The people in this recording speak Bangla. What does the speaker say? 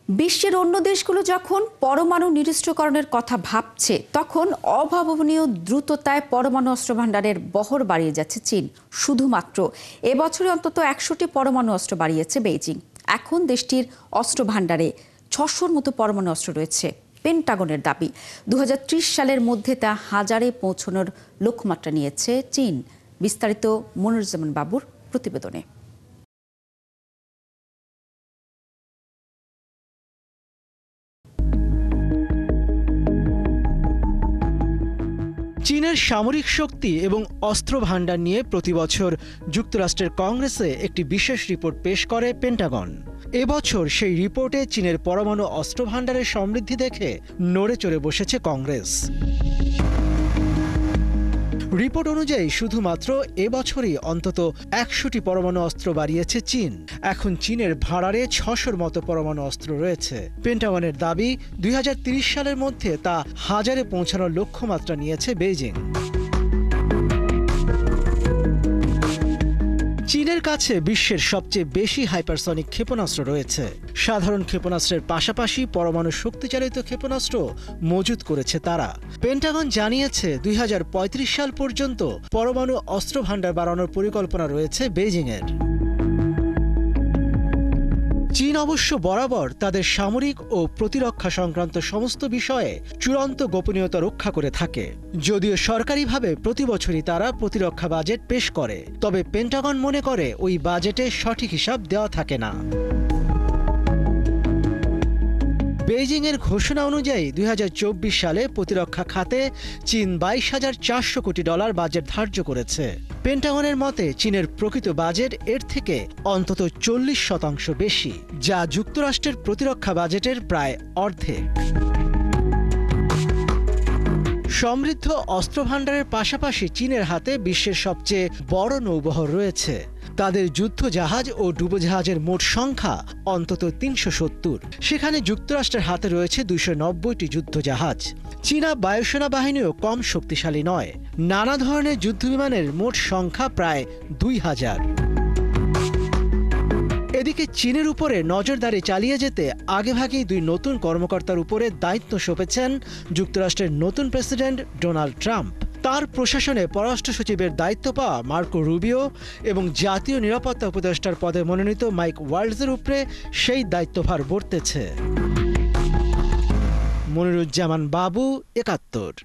বিশ্বের অন্য দেশগুলো যখন পরমাণু নিরস্ত্রীকরণের কথা ভাবছে, তখন অভাবনীয় দ্রুততায় পরমাণু অস্ত্রভান্ডারের বহর বাড়িয়ে যাচ্ছে চীন। শুধুমাত্র এবছরে অন্তত 100টি পরমাণু অস্ত্র বাড়িয়েছে বেইজিং। এখন দেশটির অস্ত্রভান্ডারে 600-র মতো পরমাণু অস্ত্র রয়েছে। পেন্টাগনের দাবি, 2030 সালের মধ্যে তা 1000-এ পৌঁছানোর লক্ষ্যমাত্রা নিয়েছে চীন। বিস্তারিত মনিরুজ্জামান বাবুর প্রতিবেদনে। চীনের সামরিক শক্তি এবং অস্ত্র ভান্ডার নিয়ে প্রতিবছর যুক্তরাষ্ট্রের কংগ্রেসে একটি বিশেষ রিপোর্ট পেশ করে পেন্টাগন। এবছর সেই রিপোর্টে চীনের পরমাণু অস্ত্র ভান্ডারের সমৃদ্ধি দেখে নড়ে চড়ে বসেছে কংগ্রেস। রিপোর্ট অনুযায়ী শুধুমাত্র এবছরই অন্তত 100টি পরমাণু অস্ত্র বাড়িয়েছে চীন। এখন চীনের ভাড়ারে 600-র মতো পরমাণু অস্ত্র রয়েছে। পেন্টাগনের দাবি, 2030 সালের মধ্যে তা 1000-এ পৌঁছানোর লক্ষ্যমাত্রা নিয়েছে বেইজিং। চীনের কাছে বিশ্বের সবচেয়ে বেশি হাইপারসনিক ক্ষেপণাস্ত্র রয়েছে। সাধারণ ক্ষেপণাস্ত্রের পাশাপাশি পরমাণু শক্তিচালিত ক্ষেপণাস্ত্র মজুত করেছে তারা। পেন্টাগন জানিয়েছে 2035 সাল পর্যন্ত পরমাণু অস্ত্র ভান্ডার বাড়ানোর পরিকল্পনা রয়েছে বেইজিংয়ের। চীন অবশ্য বরাবর তাদের সামরিক ও প্রতিরক্ষা সংক্রান্ত সমস্ত বিষয়ে চূড়ান্ত গোপনীয়তা রক্ষা করে থাকে। যদিও সরকারিভাবে প্রতি বছরই তারা প্রতিরক্ষা বাজেট পেশ করে, তবে পেন্টাগন মনে করে ওই বাজেটে সঠিক হিসাব দেওয়া থাকে না। বেইজিংয়ের ঘোষণা অনুযায়ী 2024 সালে প্রতিরক্ষা খাতে চীন $22,400 কোটি বাজেট ধার্য করেছে। পেন্টাগনের মতে চীনের প্রকৃত বাজেট এর থেকে অন্তত 40% বেশি, যা যুক্তরাষ্ট্রের প্রতিরক্ষা বাজেটের প্রায় অর্ধেক। সমৃদ্ধ অস্ত্র ভান্ডারের পাশাপাশি চীনের হাতে বিশ্বের সবচেয়ে বড় নৌবহর রয়েছে। তাদের যুদ্ধ জাহাজ ও ডুবোজাহাজের মোট সংখ্যা অন্তত 370। সেখানে যুক্তরাষ্ট্রের হাতে রয়েছে 290টি যুদ্ধজাহাজ। চীনা বায়ুসেনা বাহিনীও কম শক্তিশালী নয়। নানা ধরনের যুদ্ধবিমানের মোট সংখ্যা প্রায় 2000। এদিকে চীনের উপরে নজরদারি চালিয়ে যেতে আগেভাগেই দুই নতুন কর্মকর্তার উপরে দায়িত্ব সঁপেছেন যুক্তরাষ্ট্রের নতুন প্রেসিডেন্ট ডোনাল্ড ট্রাম্প। তার প্রশাসনে পররাষ্ট্র সচিবের দায়িত্ব পাওয়া মার্কো রুবিও এবং জাতীয় নিরাপত্তা উপদেষ্টার পদে মনোনীত মাইক ওয়াল্টজের উপরে সেই দায়িত্বভার বর্তেছে। মনিরুজ্জামান বাবু, 71।